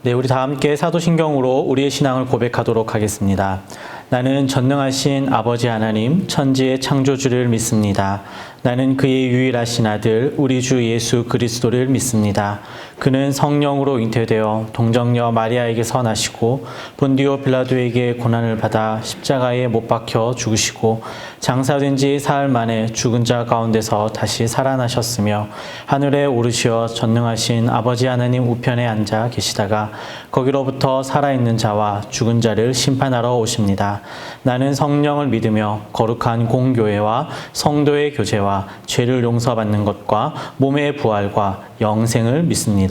네, 우리 다 함께 사도신경으로 우리의 신앙을 고백하도록 하겠습니다. 나는 전능하신 아버지 하나님, 천지의 창조주를 믿습니다. 나는 그의 유일하신 아들, 우리 주 예수 그리스도를 믿습니다. 그는 성령으로 잉태되어 동정녀 마리아에게서 나시고 본디오 빌라도에게 고난을 받아 십자가에 못 박혀 죽으시고 장사된 지 사흘 만에 죽은 자 가운데서 다시 살아나셨으며 하늘에 오르시어 전능하신 아버지 하나님 우편에 앉아 계시다가 거기로부터 살아있는 자와 죽은 자를 심판하러 오십니다. 나는 성령을 믿으며 거룩한 공교회와 성도의 교제와 죄를 용서받는 것과 몸의 부활과 영생을 믿습니다.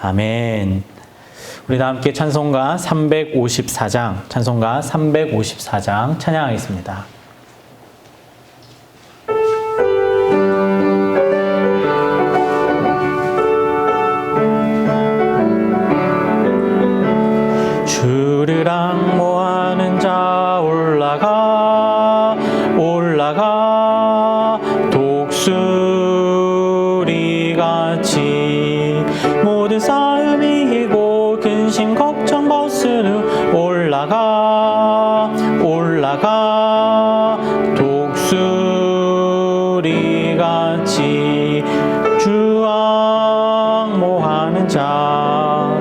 아멘. 우리 다 함께 찬송가 354장 찬양하겠습니다. 주를 앙모하는 자 올라가 독수리같이 모든 싸움 이기고 근심 걱정 벗으려 올라가 독수리같이 주 앙모하는 자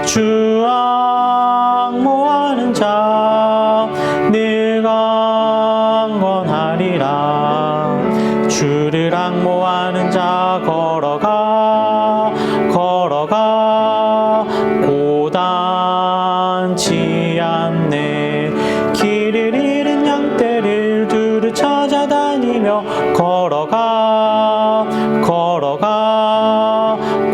주 앙모하는 자 늘 강건하리라. 주를 앙모하는 자 걸어가 고단치 않네. 길을 잃은 양떼를 두루 찾아다니며 걸어가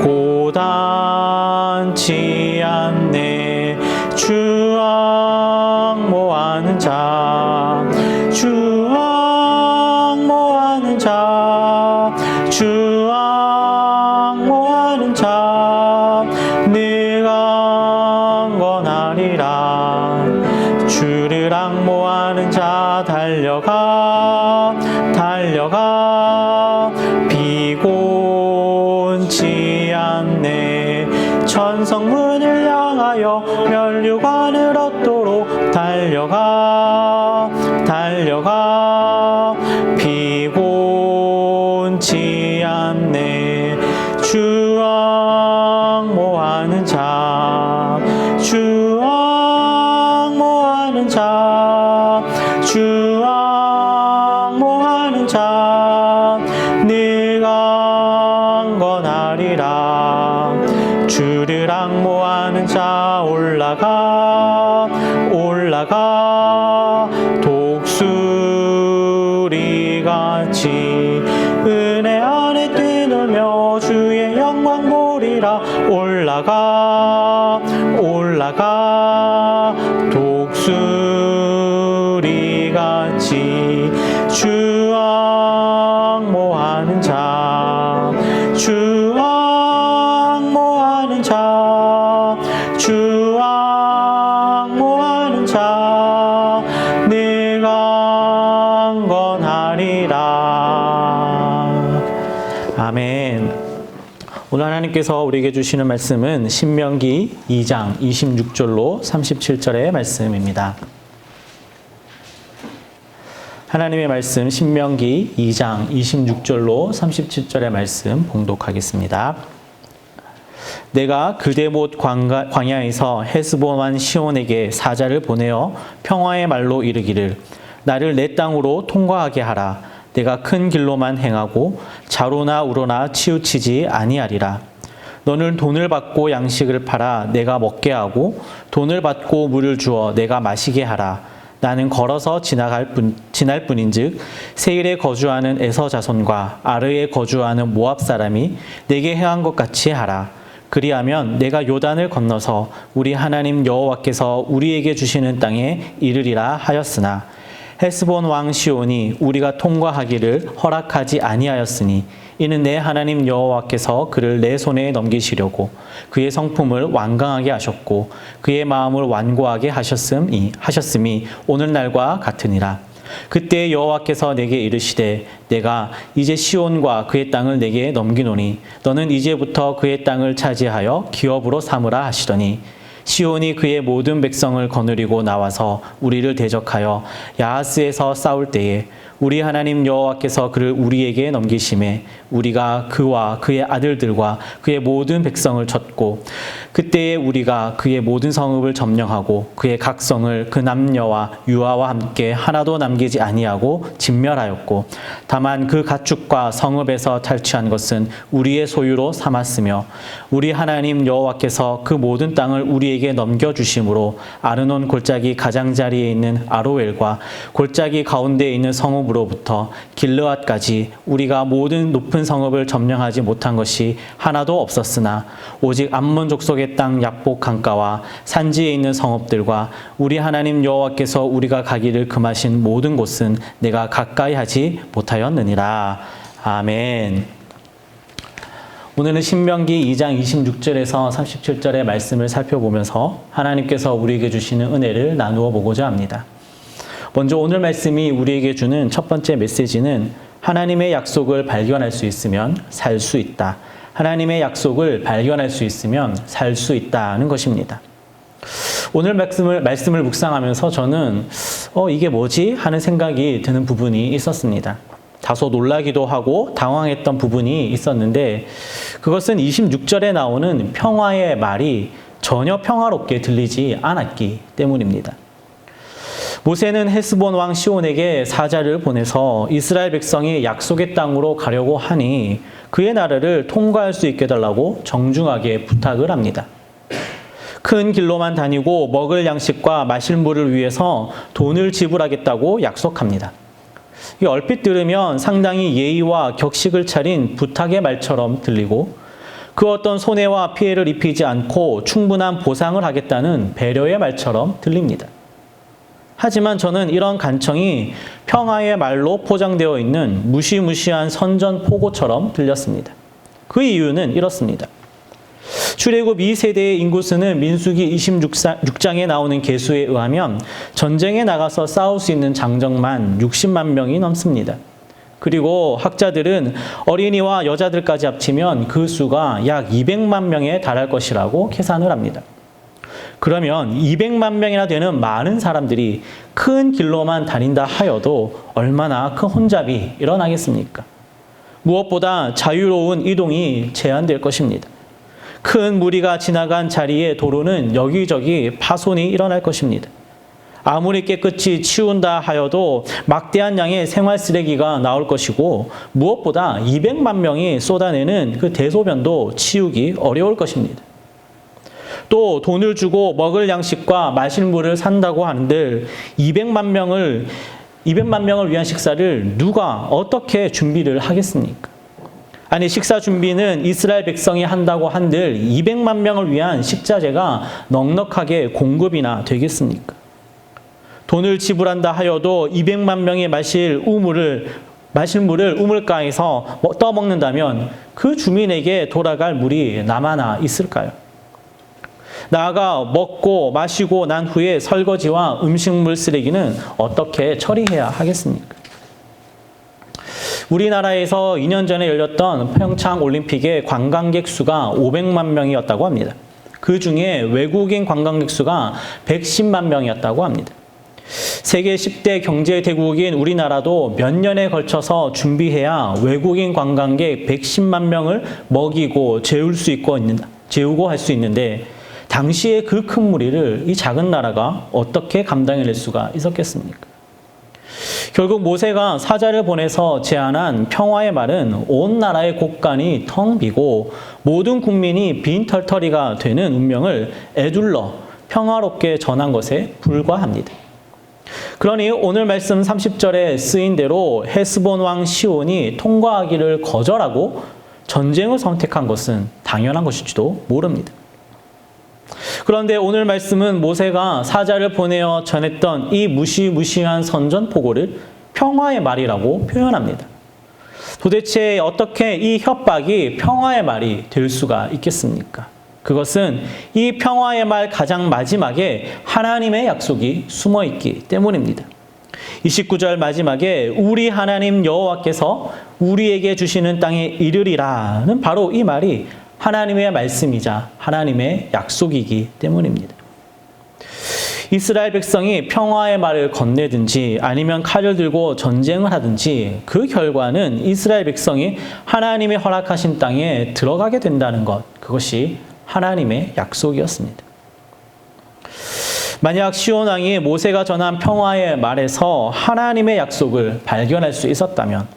고단치 않네. 주 앙모하는 자 늘 강건하리라. 주를 앙모하는 자 달려가 비곤치 않네. 천성문을 향하여 면류관을 얻도록 달려가 비곤치 않네. 주 앙모하는 자 늘 강건하리라. 주를 앙모하는 자 올라가 독수리같이 은혜 안에 뛰놀며 주의 영광 보리라. 올라가 독수리같이 주 앙모하는 자 늘 강건하리라. 아멘. 오늘 하나님께서 우리에게 주시는 말씀은 신명기 2장 26절로 37절의 말씀입니다. 하나님의 말씀 신명기 2장 26절로 37절의 말씀 봉독하겠습니다. 내가 그대못 광야에서 헤스본 왕 시온에게 사자를 보내어 평화의 말로 이르기를 나를 내 땅으로 통과하게 하라. 내가 큰 길로만 행하고 자로나 우로나 치우치지 아니하리라. 너는 돈을 받고 양식을 팔아 내가 먹게 하고 돈을 받고 물을 주어 내가 마시게 하라. 나는 걸어서 지날 뿐인즉 세일에 거주하는 에서 자손과 아르에 거주하는 모압 사람이 내게 행한 것 같이 하라. 그리하면 내가 요단을 건너서 우리 하나님 여호와께서 우리에게 주시는 땅에 이르리라 하였으나 헤스본 왕 시온이 우리가 통과하기를 허락하지 아니하였으니 이는 내 하나님 여호와께서 그를 내 손에 넘기시려고 그의 성품을 완강하게 하셨고 그의 마음을 완고하게 하셨음이 오늘날과 같으니라. 그때 여호와께서 내게 이르시되 내가 이제 시온과 그의 땅을 내게 넘기노니 너는 이제부터 그의 땅을 차지하여 기업으로 삼으라 하시더니 시온이 그의 모든 백성을 거느리고 나와서 우리를 대적하여 야하스에서 싸울 때에 우리 하나님 여호와께서 그를 우리에게 넘기심에 우리가 그와 그의 아들들과 그의 모든 백성을 쳤고 그때에 우리가 그의 모든 성읍을 점령하고 그의 각 성을 그 남녀와 유아와 함께 하나도 남기지 아니하고 진멸하였고 다만 그 가축과 성읍에서 탈취한 것은 우리의 소유로 삼았으며 우리 하나님 여호와께서 그 모든 땅을 우리에게 넘겨주심으로 아르논 골짜기 가장자리에 있는 아로엘과 골짜기 가운데에 있는 성읍으로부터 길르앗까지 우리가 모든 높은 성읍을 점령하지 못한 것이 하나도 없었으나 오직 암몬 족속의 땅 약복 강가와 산지에 있는 성읍들과 우리 하나님 여호와께서 우리가 가기를 금하신 모든 곳은 내가 가까이 하지 못하였느니라. 아멘. 오늘은 신명기 2장 26절에서 37절의 말씀을 살펴보면서 하나님께서 우리에게 주시는 은혜를 나누어 보고자 합니다. 먼저 오늘 말씀이 우리에게 주는 첫 번째 메시지는 하나님의 약속을 발견할 수 있으면 살 수 있다. 하나님의 약속을 발견할 수 있으면 살 수 있다는 것입니다. 오늘 말씀을 묵상하면서 저는 이게 뭐지? 하는 생각이 드는 부분이 있었습니다. 다소 놀라기도 하고 당황했던 부분이 있었는데 그것은 26절에 나오는 평화의 말이 전혀 평화롭게 들리지 않았기 때문입니다. 모세는 헤스본 왕 시온에게 사자를 보내서 이스라엘 백성이 약속의 땅으로 가려고 하니 그의 나라를 통과할 수 있게 해달라고 정중하게 부탁을 합니다. 큰 길로만 다니고 먹을 양식과 마실 물을 위해서 돈을 지불하겠다고 약속합니다. 이 얼핏 들으면 상당히 예의와 격식을 차린 부탁의 말처럼 들리고 그 어떤 손해와 피해를 입히지 않고 충분한 보상을 하겠다는 배려의 말처럼 들립니다. 하지만 저는 이런 간청이 평화의 말로 포장되어 있는 무시무시한 선전포고처럼 들렸습니다. 그 이유는 이렇습니다. 출애굽 2세대의 인구수는 민수기 26장에 나오는 계수에 의하면 전쟁에 나가서 싸울 수 있는 장정만 60만 명이 넘습니다. 그리고 학자들은 어린이와 여자들까지 합치면 그 수가 약 200만 명에 달할 것이라고 계산을 합니다. 그러면 200만 명이나 되는 많은 사람들이 큰 길로만 다닌다 하여도 얼마나 큰 혼잡이 일어나겠습니까? 무엇보다 자유로운 이동이 제한될 것입니다. 큰 무리가 지나간 자리에 도로는 여기저기 파손이 일어날 것입니다. 아무리 깨끗이 치운다 하여도 막대한 양의 생활 쓰레기가 나올 것이고 무엇보다 200만 명이 쏟아내는 그 대소변도 치우기 어려울 것입니다. 또 돈을 주고 먹을 양식과 마실 물을 산다고 하는데 200만 명을 위한 식사를 누가 어떻게 준비를 하겠습니까? 아니 식사 준비는 이스라엘 백성이 한다고 한들 200만 명을 위한 식자재가 넉넉하게 공급이나 되겠습니까? 돈을 지불한다 하여도 200만 명이 마실 물을 우물가에서 떠먹는다면 그 주민에게 돌아갈 물이 남아나 있을까요? 나아가 먹고 마시고 난 후에 설거지와 음식물 쓰레기는 어떻게 처리해야 하겠습니까? 우리나라에서 2년 전에 열렸던 평창 올림픽의 관광객 수가 500만 명이었다고 합니다. 그 중에 외국인 관광객 수가 110만 명이었다고 합니다. 세계 10대 경제 대국인 우리나라도 몇 년에 걸쳐서 준비해야 외국인 관광객 110만 명을 먹이고 재우고 할 수 있는데 당시에 그 큰 무리를 이 작은 나라가 어떻게 감당해낼 수가 있었겠습니까? 결국 모세가 사자를 보내서 제안한 평화의 말은 온 나라의 곳간이 텅 비고 모든 국민이 빈털터리가 되는 운명을 에둘러 평화롭게 전한 것에 불과합니다. 그러니 오늘 말씀 30절에 쓰인 대로 헤스본 왕 시온이 통과하기를 거절하고 전쟁을 선택한 것은 당연한 것일지도 모릅니다. 그런데 오늘 말씀은 모세가 사자를 보내어 전했던 이 무시무시한 선전포고를 평화의 말이라고 표현합니다. 도대체 어떻게 이 협박이 평화의 말이 될 수가 있겠습니까? 그것은 이 평화의 말 가장 마지막에 하나님의 약속이 숨어 있기 때문입니다. 29절 마지막에 우리 하나님 여호와께서 우리에게 주시는 땅에 이르리라는 바로 이 말이 하나님의 말씀이자 하나님의 약속이기 때문입니다. 이스라엘 백성이 평화의 말을 건네든지 아니면 칼을 들고 전쟁을 하든지 그 결과는 이스라엘 백성이 하나님의 허락하신 땅에 들어가게 된다는 것, 그것이 하나님의 약속이었습니다. 만약 시온 왕이 모세가 전한 평화의 말에서 하나님의 약속을 발견할 수 있었다면,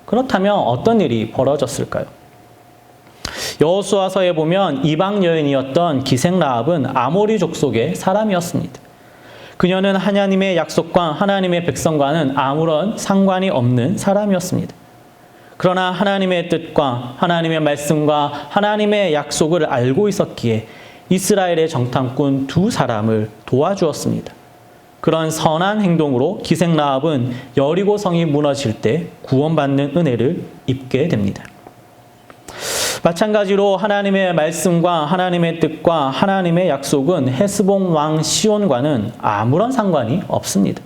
그렇다면 어떤 일이 벌어졌을까요? 여호수아서에 보면 이방 여인이었던 기생 라합은 아모리 족속의 사람이었습니다. 그녀는 하나님의 약속과 하나님의 백성과는 아무런 상관이 없는 사람이었습니다. 그러나 하나님의 뜻과 하나님의 말씀과 하나님의 약속을 알고 있었기에 이스라엘의 정탐꾼 두 사람을 도와주었습니다. 그런 선한 행동으로 기생 라합은 여리고 성이 무너질 때 구원받는 은혜를 입게 됩니다. 마찬가지로 하나님의 말씀과 하나님의 뜻과 하나님의 약속은 헤스본 왕 시온과는 아무런 상관이 없습니다.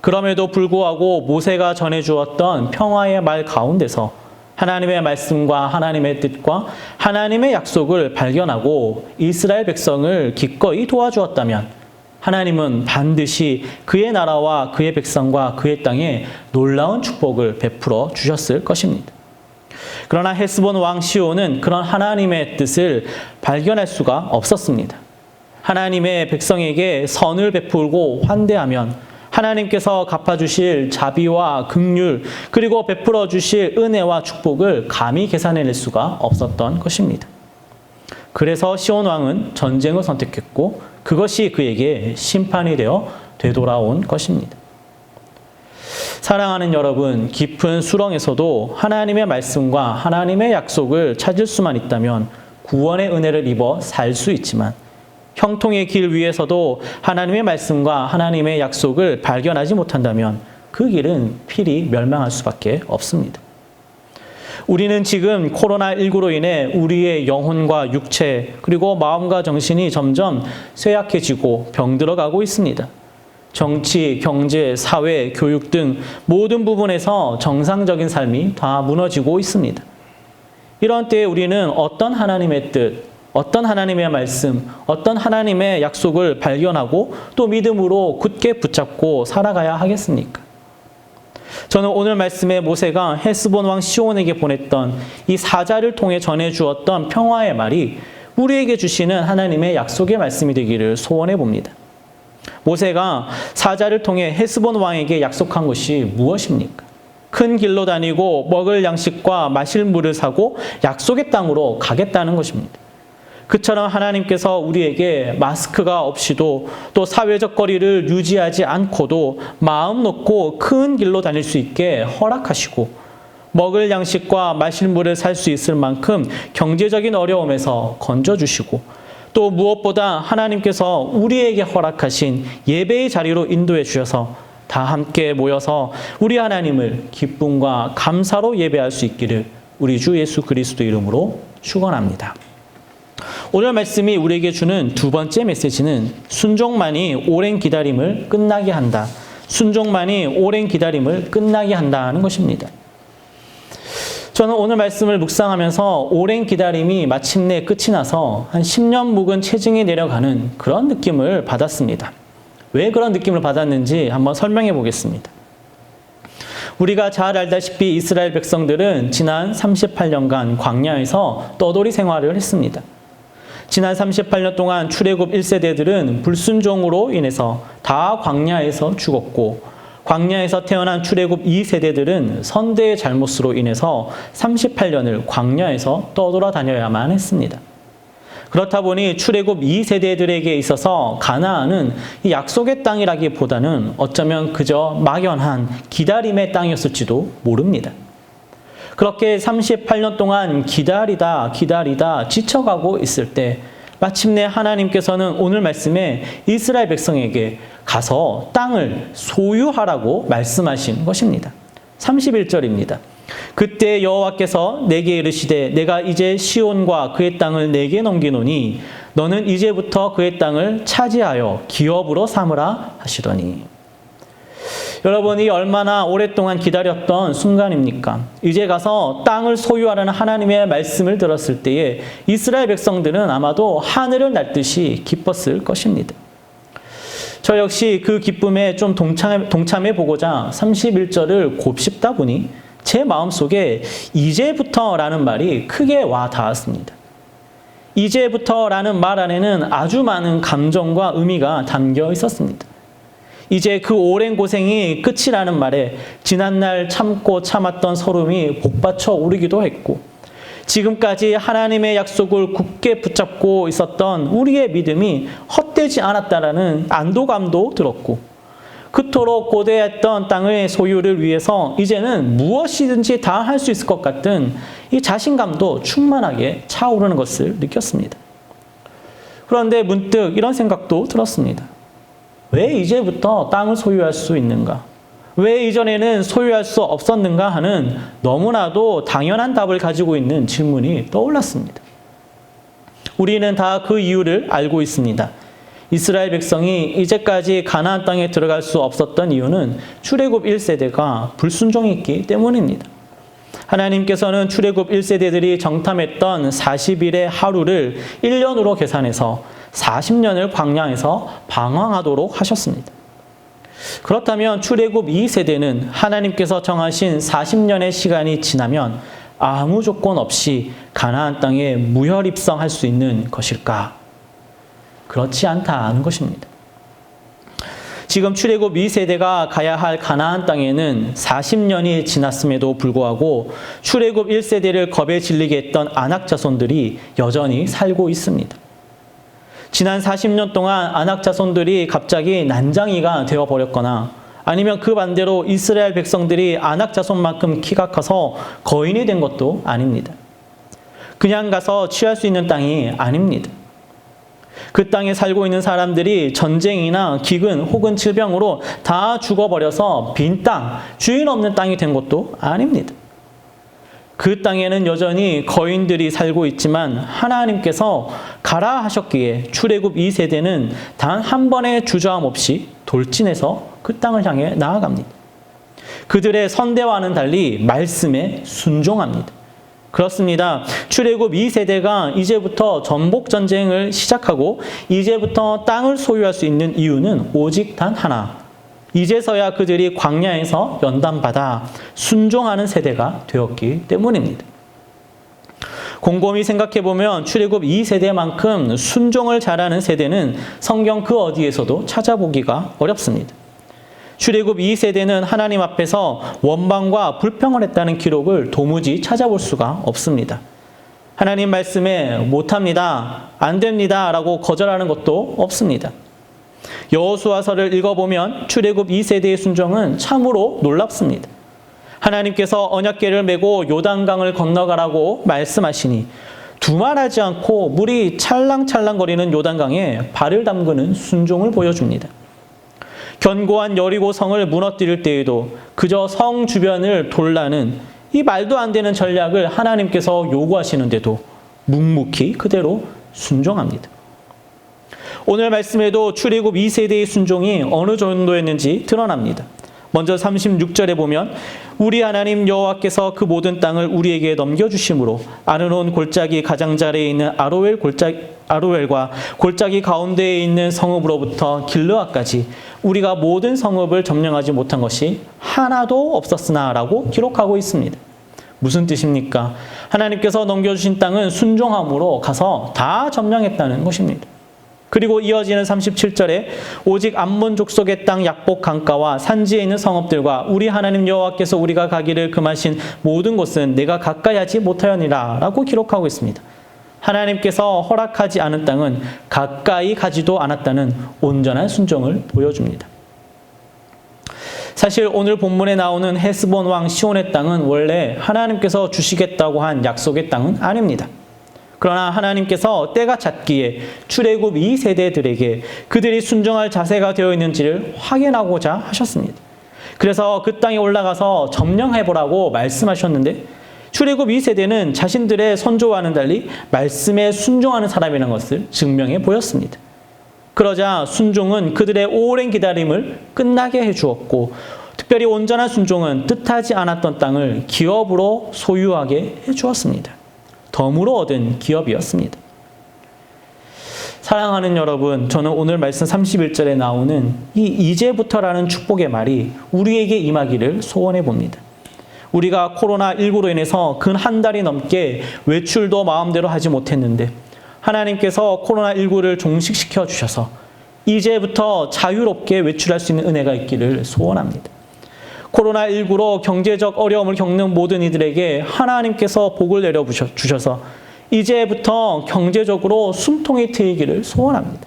그럼에도 불구하고 모세가 전해주었던 평화의 말 가운데서 하나님의 말씀과 하나님의 뜻과 하나님의 약속을 발견하고 이스라엘 백성을 기꺼이 도와주었다면 하나님은 반드시 그의 나라와 그의 백성과 그의 땅에 놀라운 축복을 베풀어 주셨을 것입니다. 그러나 헤스본 왕 시온은 그런 하나님의 뜻을 발견할 수가 없었습니다. 하나님의 백성에게 선을 베풀고 환대하면 하나님께서 갚아주실 자비와 긍휼 그리고 베풀어 주실 은혜와 축복을 감히 계산해낼 수가 없었던 것입니다. 그래서 시온 왕은 전쟁을 선택했고 그것이 그에게 심판이 되어 되돌아온 것입니다. 사랑하는 여러분, 깊은 수렁에서도 하나님의 말씀과 하나님의 약속을 찾을 수만 있다면 구원의 은혜를 입어 살 수 있지만 형통의 길 위에서도 하나님의 말씀과 하나님의 약속을 발견하지 못한다면 그 길은 필히 멸망할 수밖에 없습니다. 우리는 지금 코로나19로 인해 우리의 영혼과 육체 그리고 마음과 정신이 점점 쇠약해지고 병들어가고 있습니다. 정치, 경제, 사회, 교육 등 모든 부분에서 정상적인 삶이 다 무너지고 있습니다. 이런 때에 우리는 어떤 하나님의 뜻, 어떤 하나님의 말씀, 어떤 하나님의 약속을 발견하고 또 믿음으로 굳게 붙잡고 살아가야 하겠습니까? 저는 오늘 말씀에 모세가 헤스본 왕 시온에게 보냈던 이 사자를 통해 전해주었던 평화의 말이 우리에게 주시는 하나님의 약속의 말씀이 되기를 소원해 봅니다. 모세가 사자를 통해 헤스본 왕에게 약속한 것이 무엇입니까? 큰 길로 다니고 먹을 양식과 마실 물을 사고 약속의 땅으로 가겠다는 것입니다. 그처럼 하나님께서 우리에게 마스크가 없이도 또 사회적 거리를 유지하지 않고도 마음 놓고 큰 길로 다닐 수 있게 허락하시고 먹을 양식과 마실 물을 살 수 있을 만큼 경제적인 어려움에서 건져주시고 또 무엇보다 하나님께서 우리에게 허락하신 예배의 자리로 인도해 주셔서 다 함께 모여서 우리 하나님을 기쁨과 감사로 예배할 수 있기를 우리 주 예수 그리스도 이름으로 축원합니다. 오늘 말씀이 우리에게 주는 두 번째 메시지는 순종만이 오랜 기다림을 끝나게 한다. 순종만이 오랜 기다림을 끝나게 한다는 것입니다. 저는 오늘 말씀을 묵상하면서 오랜 기다림이 마침내 끝이 나서 한 10년 묵은 체증이 내려가는 그런 느낌을 받았습니다. 왜 그런 느낌을 받았는지 한번 설명해 보겠습니다. 우리가 잘 알다시피 이스라엘 백성들은 지난 38년간 광야에서 떠돌이 생활을 했습니다. 지난 38년 동안 출애굽 1세대들은 불순종으로 인해서 다 광야에서 죽었고 광야에서 태어난 출애굽 2세대들은 선대의 잘못으로 인해서 38년을 광야에서 떠돌아다녀야만 했습니다. 그렇다 보니 출애굽 2세대들에게 있어서 가나안은 이 약속의 땅이라기보다는 어쩌면 그저 막연한 기다림의 땅이었을지도 모릅니다. 그렇게 38년 동안 기다리다 지쳐가고 있을 때 마침내 하나님께서는 오늘 말씀에 이스라엘 백성에게 가서 땅을 소유하라고 말씀하신 것입니다. 31절입니다. 그때 여호와께서 내게 이르시되 내가 이제 시온과 그의 땅을 내게 넘기노니 너는 이제부터 그의 땅을 차지하여 기업으로 삼으라 하시더니. 여러분이 얼마나 오랫동안 기다렸던 순간입니까? 이제 가서 땅을 소유하라는 하나님의 말씀을 들었을 때에 이스라엘 백성들은 아마도 하늘을 날듯이 기뻤을 것입니다. 저 역시 그 기쁨에 좀 동참해 보고자 31절을 곱씹다 보니 제 마음속에 이제부터라는 말이 크게 와 닿았습니다. 이제부터라는 말 안에는 아주 많은 감정과 의미가 담겨 있었습니다. 이제 그 오랜 고생이 끝이라는 말에 지난날 참고 참았던 서름이 복받쳐 오르기도 했고, 지금까지 하나님의 약속을 굳게 붙잡고 있었던 우리의 믿음이 헛되지 않았다라는 안도감도 들었고, 그토록 고대했던 땅의 소유를 위해서 이제는 무엇이든지 다 할 수 있을 것 같은 이 자신감도 충만하게 차오르는 것을 느꼈습니다. 그런데 문득 이런 생각도 들었습니다. 왜 이제부터 땅을 소유할 수 있는가? 왜 이전에는 소유할 수 없었는가 하는 너무나도 당연한 답을 가지고 있는 질문이 떠올랐습니다. 우리는 다 그 이유를 알고 있습니다. 이스라엘 백성이 이제까지 가나안 땅에 들어갈 수 없었던 이유는 출애굽 1세대가 불순종했기 때문입니다. 하나님께서는 출애굽 1세대들이 정탐했던 40일의 하루를 1년으로 계산해서 40년을 광야에서 방황하도록 하셨습니다. 그렇다면 출애굽 2세대는 하나님께서 정하신 40년의 시간이 지나면 아무 조건 없이 가나안 땅에 무혈 입성할 수 있는 것일까? 그렇지 않다는 것입니다. 지금 출애굽 2세대가 가야 할 가나안 땅에는 40년이 지났음에도 불구하고 출애굽 1세대를 겁에 질리게 했던 아낙 자손들이 여전히 살고 있습니다. 지난 40년 동안 아낙 자손들이 갑자기 난장이가 되어버렸거나 아니면 그 반대로 이스라엘 백성들이 아낙 자손만큼 키가 커서 거인이 된 것도 아닙니다. 그냥 가서 취할 수 있는 땅이 아닙니다. 그 땅에 살고 있는 사람들이 전쟁이나 기근 혹은 질병으로 다 죽어버려서 빈 땅, 주인 없는 땅이 된 것도 아닙니다. 그 땅에는 여전히 거인들이 살고 있지만 하나님께서 가라 하셨기에 출애굽 2세대는 단 한 번의 주저함 없이 돌진해서 그 땅을 향해 나아갑니다. 그들의 선대와는 달리 말씀에 순종합니다. 그렇습니다. 출애굽 2세대가 이제부터 전복 전쟁을 시작하고 이제부터 땅을 소유할 수 있는 이유는 오직 단 하나. 이제서야 그들이 광야에서 연단받아 순종하는 세대가 되었기 때문입니다. 곰곰이 생각해보면 출애굽 2세대만큼 순종을 잘하는 세대는 성경 그 어디에서도 찾아보기가 어렵습니다. 출애굽 2세대는 하나님 앞에서 원망과 불평을 했다는 기록을 도무지 찾아볼 수가 없습니다. 하나님 말씀에 못합니다, 안 됩니다 라고 거절하는 것도 없습니다. 여호수아서를 읽어보면 출애굽 2세대의 순종은 참으로 놀랍습니다. 하나님께서 언약궤를 메고 요단강을 건너가라고 말씀하시니 두말하지 않고 물이 찰랑찰랑거리는 요단강에 발을 담그는 순종을 보여줍니다. 견고한 여리고 성을 무너뜨릴 때에도 그저 성 주변을 돌라는 이 말도 안 되는 전략을 하나님께서 요구하시는데도 묵묵히 그대로 순종합니다. 오늘 말씀에도 출애굽 2세대의 순종이 어느 정도였는지 드러납니다. 먼저 36절에 보면 우리 하나님 여호와께서 그 모든 땅을 우리에게 넘겨주심으로 아르논 골짜기 가장자리에 있는 아로엘과 골짜기 가운데에 있는 성읍으로부터 길르앗까지 우리가 모든 성읍을 점령하지 못한 것이 하나도 없었으나 라고 기록하고 있습니다. 무슨 뜻입니까? 하나님께서 넘겨주신 땅은 순종함으로 가서 다 점령했다는 것입니다. 그리고 이어지는 37절에 오직 암몬 족속의 땅 약복 강가와 산지에 있는 성읍들과 우리 하나님 여호와께서 우리가 가기를 금하신 모든 곳은 내가 가까이 하지 못하였니라 라고 기록하고 있습니다. 하나님께서 허락하지 않은 땅은 가까이 가지도 않았다는 온전한 순종을 보여줍니다. 사실 오늘 본문에 나오는 헤스본 왕 시온의 땅은 원래 하나님께서 주시겠다고 한 약속의 땅은 아닙니다. 그러나 하나님께서 때가 찼기에 출애굽 2세대들에게 그들이 순종할 자세가 되어 있는지를 확인하고자 하셨습니다. 그래서 그 땅에 올라가서 점령해보라고 말씀하셨는데 출애굽 2세대는 자신들의 선조와는 달리 말씀에 순종하는 사람이라는 것을 증명해 보였습니다. 그러자 순종은 그들의 오랜 기다림을 끝나게 해주었고 특별히 온전한 순종은 뜻하지 않았던 땅을 기업으로 소유하게 해주었습니다. 덤으로 얻은 기업이었습니다. 사랑하는 여러분, 저는 오늘 말씀 31절에 나오는 이 이제부터라는 축복의 말이 우리에게 임하기를 소원해 봅니다. 우리가 코로나19로 인해서 근 한 달이 넘게 외출도 마음대로 하지 못했는데 하나님께서 코로나19를 종식시켜 주셔서 이제부터 자유롭게 외출할 수 있는 은혜가 있기를 소원합니다. 코로나19로 경제적 어려움을 겪는 모든 이들에게 하나님께서 복을 내려 주셔서 이제부터 경제적으로 숨통이 트이기를 소원합니다.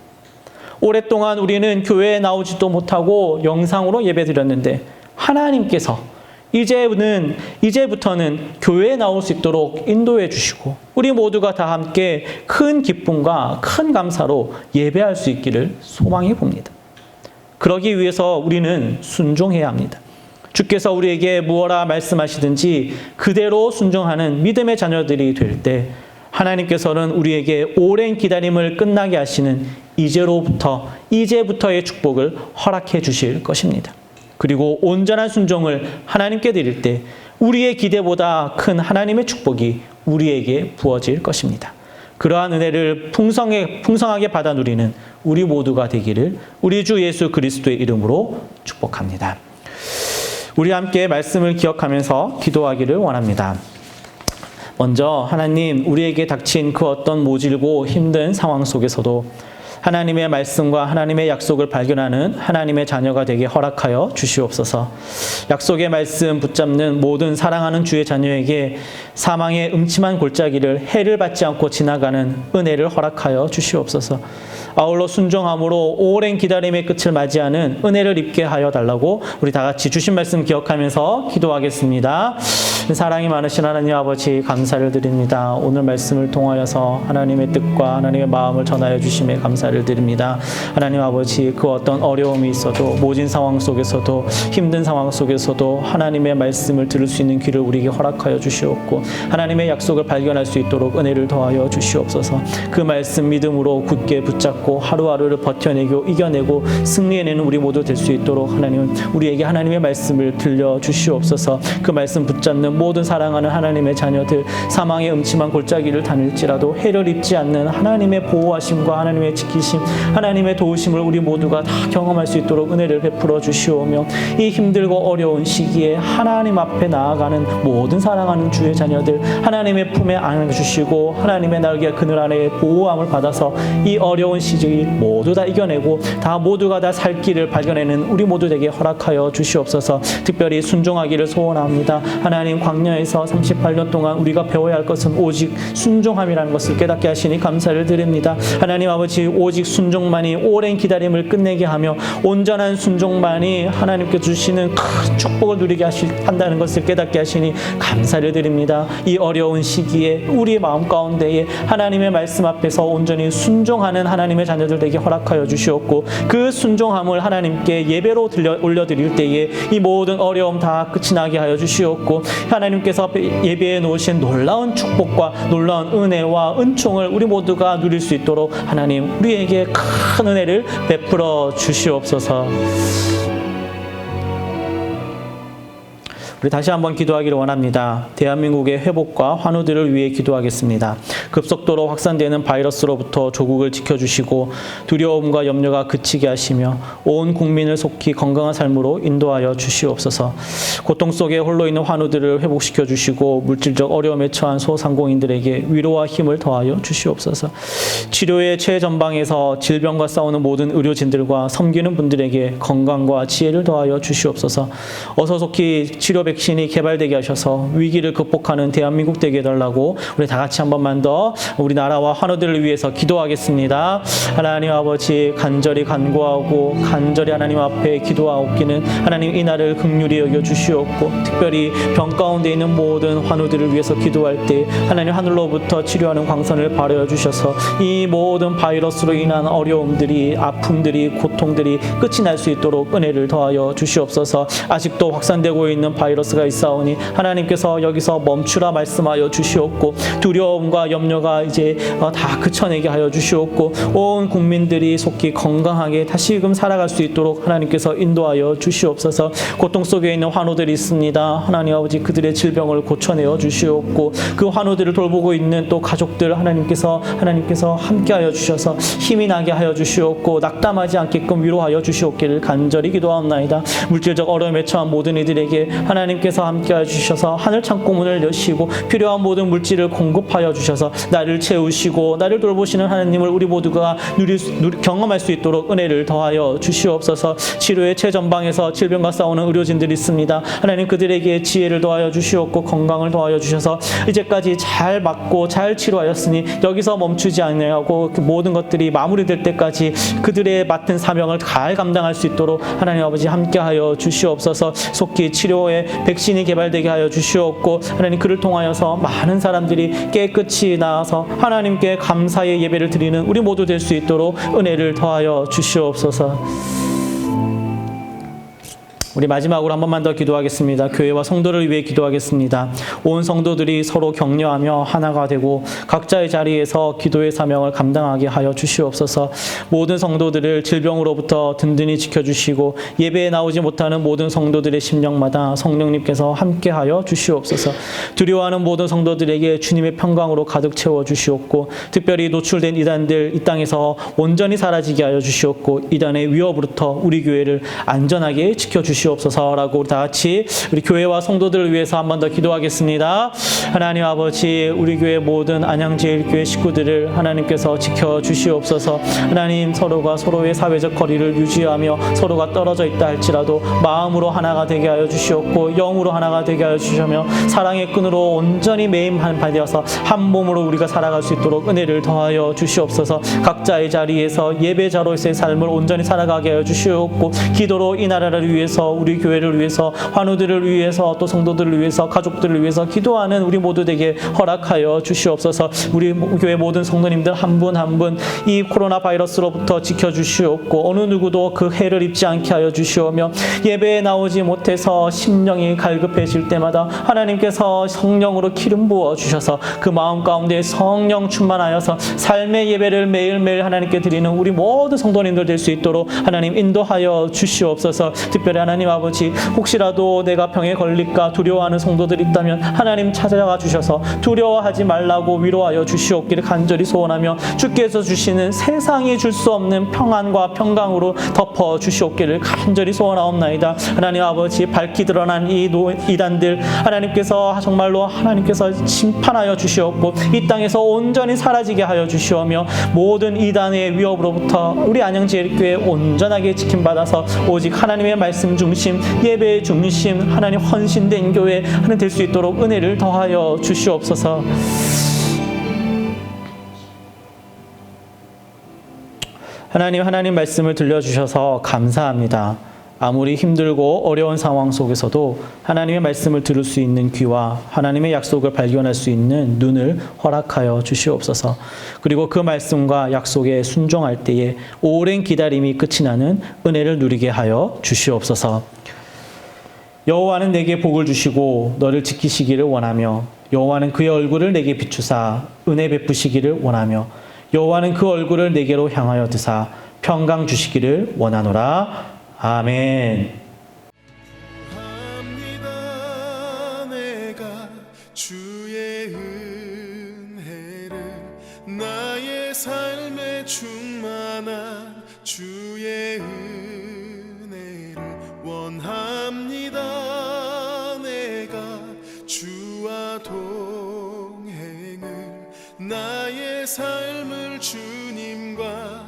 오랫동안 우리는 교회에 나오지도 못하고 영상으로 예배드렸는데 하나님께서 이제부터는 교회에 나올 수 있도록 인도해 주시고 우리 모두가 다 함께 큰 기쁨과 큰 감사로 예배할 수 있기를 소망해 봅니다. 그러기 위해서 우리는 순종해야 합니다. 주께서 우리에게 무엇라 말씀하시든지 그대로 순종하는 믿음의 자녀들이 될 때 하나님께서는 우리에게 오랜 기다림을 끝나게 하시는 이제부터의 축복을 허락해 주실 것입니다. 그리고 온전한 순종을 하나님께 드릴 때 우리의 기대보다 큰 하나님의 축복이 우리에게 부어질 것입니다. 그러한 은혜를 풍성하게 받아 누리는 우리 모두가 되기를 우리 주 예수 그리스도의 이름으로 축복합니다. 우리 함께 말씀을 기억하면서 기도하기를 원합니다. 먼저 하나님, 우리에게 닥친 그 어떤 모질고 힘든 상황 속에서도 하나님의 말씀과 하나님의 약속을 발견하는 하나님의 자녀가 되게 허락하여 주시옵소서. 약속의 말씀 붙잡는 모든 사랑하는 주의 자녀에게 사망의 음침한 골짜기를 해를 받지 않고 지나가는 은혜를 허락하여 주시옵소서. 아울러 순종함으로 오랜 기다림의 끝을 맞이하는 은혜를 입게 하여 달라고 우리 다 같이 주신 말씀 기억하면서 기도하겠습니다. 사랑이 많으신 하나님 아버지, 감사를 드립니다. 오늘 말씀을 통하여서 하나님의 뜻과 하나님의 마음을 전하여 주심에 감사를 드립니다. 하나님 아버지, 그 어떤 어려움이 있어도 모진 상황 속에서도 힘든 상황 속에서도 하나님의 말씀을 들을 수 있는 귀를 우리에게 허락하여 주시옵고 하나님의 약속을 발견할 수 있도록 은혜를 더하여 주시옵소서. 그 말씀 믿음으로 굳게 붙잡고 하루하루를 버텨내고 이겨내고 승리해내는 우리 모두 될 수 있도록 하나님 우리에게 하나님의 말씀을 들려 주시옵소서. 그 말씀 붙잡는 모든 사랑하는 하나님의 자녀들, 사망의 음침한 골짜기를 다닐지라도 해를 입지 않는 하나님의 보호하심과 하나님의 지키심, 하나님의 도우심을 우리 모두가 다 경험할 수 있도록 은혜를 베풀어 주시오며 이 힘들고 어려운 시기에 하나님 앞에 나아가는 모든 사랑하는 주의 자녀들 하나님의 품에 안아주시고 하나님의 날개 그늘 아래에 보호함을 받아서 이 어려운 시기 모두 다 이겨내고 모두가 다 살 길을 발견하는 우리 모두 되게 허락하여 주시옵소서. 특별히 순종하기를 소원합니다. 하나님, 광야에서 38년 동안 우리가 배워야 할 것은 오직 순종함이라는 것을 깨닫게 하시니 감사를 드립니다. 하나님 아버지, 오직 순종만이 오랜 기다림을 끝내게 하며 온전한 순종만이 하나님께 주시는 큰 축복을 누리게 한다는 것을 깨닫게 하시니 감사를 드립니다. 이 어려운 시기에 우리 마음 가운데에 하나님의 말씀 앞에서 온전히 순종하는 하나님의 자녀들 되게 허락하여 주시옵고 그 순종함을 하나님께 예배로 올려드릴 때에 이 모든 어려움 다 끝이 나게 하여 주시옵고 하나님께서 예배해 놓으신 놀라운 축복과 놀라운 은혜와 은총을 우리 모두가 누릴 수 있도록 하나님 우리에게 큰 은혜를 베풀어 주시옵소서. 우리 다시 한번 기도하기를 원합니다. 대한민국의 회복과 환우들을 위해 기도하겠습니다. 급속도로 확산되는 바이러스로부터 조국을 지켜주시고 두려움과 염려가 그치게 하시며 온 국민을 속히 건강한 삶으로 인도하여 주시옵소서. 고통 속에 홀로 있는 환우들을 회복시켜 주시고 물질적 어려움에 처한 소상공인들에게 위로와 힘을 더하여 주시옵소서. 치료의 최전방에서 질병과 싸우는 모든 의료진들과 섬기는 분들에게 건강과 지혜를 더하여 주시옵소서. 어서 속히 치료 백신이 개발되게 하셔서 위기를 극복하는 대한민국 되게 해달라고 우리 다 같이 한 번만 더 우리나라와 환우들을 위해서 기도하겠습니다. 하나님 아버지, 간절히 간구하고 간절히 하나님 앞에 기도하옵기는 하나님 이날을 긍휼히 여겨 주시옵고 특별히 병 가운데 있는 모든 환우들을 위해서 기도할 때 하나님 하늘로부터 치료하는 광선을 발하여 주셔서 이 모든 바이러스로 인한 어려움들이 아픔들이 고통들이 끝이 날 수 있도록 은혜를 더하여 주시옵소서. 아직도 확산되고 있는 바이러스 바이러스가 있사오니 하나님께서 여기서 멈추라 말씀하여 주시옵고 두려움과 염려가 이제 다 그쳐내게 하여 주시옵고 온 국민들이 속히 건강하게 다시금 살아갈 수 있도록 하나님께서 인도하여 주시옵소서. 고통 속에 있는 환우들이 있습니다. 하나님 아버지 그들의 질병을 고쳐내어 주시옵고 그 환우들을 돌보고 있는 또 가족들 하나님께서 함께하여 주셔서 힘이 나게 하여 주시옵고 낙담하지 않게끔 위로하여 주시옵기를 간절히 기도하옵나이다. 물질적 어려움에 처한 모든 이들에게 하나님께서 함께하여 주셔서 하늘 창고문을 여시고 필요한 모든 물질을 공급하여 주셔서 나를 채우시고 나를 돌보시는 하나님을 우리 모두가 경험할 수 있도록 은혜를 더하여 주시옵소서. 치료의 최전방에서 질병과 싸우는 의료진들이 있습니다. 하나님 그들에게 지혜를 더하여 주시옵고 건강을 더하여 주셔서 이제까지 잘 맞고 잘 치료하였으니 여기서 멈추지 않냐고 그 모든 것들이 마무리될 때까지 그들의 맡은 사명을 잘 감당할 수 있도록 하나님 아버지 함께하여 주시옵소서. 속히 치료에 백신이 개발되게 하여 주시옵고 하나님 그를 통하여서 많은 사람들이 깨끗이 나아서 하나님께 감사의 예배를 드리는 우리 모두 될 수 있도록 은혜를 더하여 주시옵소서. 우리 마지막으로 한 번만 더 기도하겠습니다. 교회와 성도를 위해 기도하겠습니다. 온 성도들이 서로 격려하며 하나가 되고 각자의 자리에서 기도의 사명을 감당하게 하여 주시옵소서. 모든 성도들을 질병으로부터 든든히 지켜주시고 예배에 나오지 못하는 모든 성도들의 심령마다 성령님께서 함께하여 주시옵소서. 두려워하는 모든 성도들에게 주님의 평강으로 가득 채워 주시옵고 특별히 노출된 이단들 이 땅에서 온전히 사라지게 하여 주시옵고 이단의 위협으로부터 우리 교회를 안전하게 지켜주시옵소서. 라고 다 같이 우리 교회와 성도들을 위해서 한 번 더 기도하겠습니다. 하나님 아버지 우리 교회 모든 안양제일교회 식구들을 하나님께서 지켜주시옵소서. 하나님 서로가 서로의 사회적 거리를 유지하며 서로가 떨어져 있다 할지라도 마음으로 하나가 되게 하여 주시옵고 영으로 하나가 되게 하여 주시며 사랑의 끈으로 온전히 매임한 바되어서 한 몸으로 우리가 살아갈 수 있도록 은혜를 더하여 주시옵소서. 각자의 자리에서 예배자로서의 삶을 온전히 살아가게 하여 주시옵고 기도로 이 나라를 위해서 우리 교회를 위해서 환우들을 위해서 또 성도들을 위해서 가족들을 위해서 기도하는 우리 모두에게 허락하여 주시옵소서. 우리 교회 모든 성도님들 한 분 한 분 이 코로나 바이러스로부터 지켜주시옵고 어느 누구도 그 해를 입지 않게 하여 주시오며 예배에 나오지 못해서 심령이 갈급해질 때마다 하나님께서 성령으로 기름 부어 주셔서 그 마음 가운데 성령 충만하여서 삶의 예배를 매일매일 하나님께 드리는 우리 모든 성도님들 될 수 있도록 하나님 인도하여 주시옵소서. 특별히 하나님 아버지 혹시라도 내가 병에 걸릴까 두려워하는 성도들이 있다면 하나님 찾아가 주셔서 두려워하지 말라고 위로하여 주시옵기를 간절히 소원하며 주께서 주시는 세상이 줄 수 없는 평안과 평강으로 덮어 주시옵기를 간절히 소원하옵나이다. 하나님 아버지 밝히 드러난 이 이단들 하나님께서 정말로 하나님께서 심판하여 주시옵고 이 땅에서 온전히 사라지게 하여 주시오며 모든 이단의 위협으로부터 우리 안양제일교회 온전하게 지킴받아서 오직 하나님의 말씀 중심 예배의 중심 하나님 헌신된 교회 하나님 될 수 있도록 은혜를 더하여 주시옵소서. 하나님 말씀을 들려주셔서 감사합니다. 아무리 힘들고 어려운 상황 속에서도 하나님의 말씀을 들을 수 있는 귀와 하나님의 약속을 발견할 수 있는 눈을 허락하여 주시옵소서. 그리고 그 말씀과 약속에 순종할 때에 오랜 기다림이 끝이 나는 은혜를 누리게 하여 주시옵소서. 여호와는 내게 복을 주시고 너를 지키시기를 원하며 여호와는 그의 얼굴을 내게 비추사 은혜 베푸시기를 원하며 여호와는 그 얼굴을 내게로 향하여 드사 평강 주시기를 원하노라. 아멘. 내가 주의 은혜를 나의 삶에 충만한 주의 은혜를 원합니다. 내가 주와 동행을 나의 삶을 주님과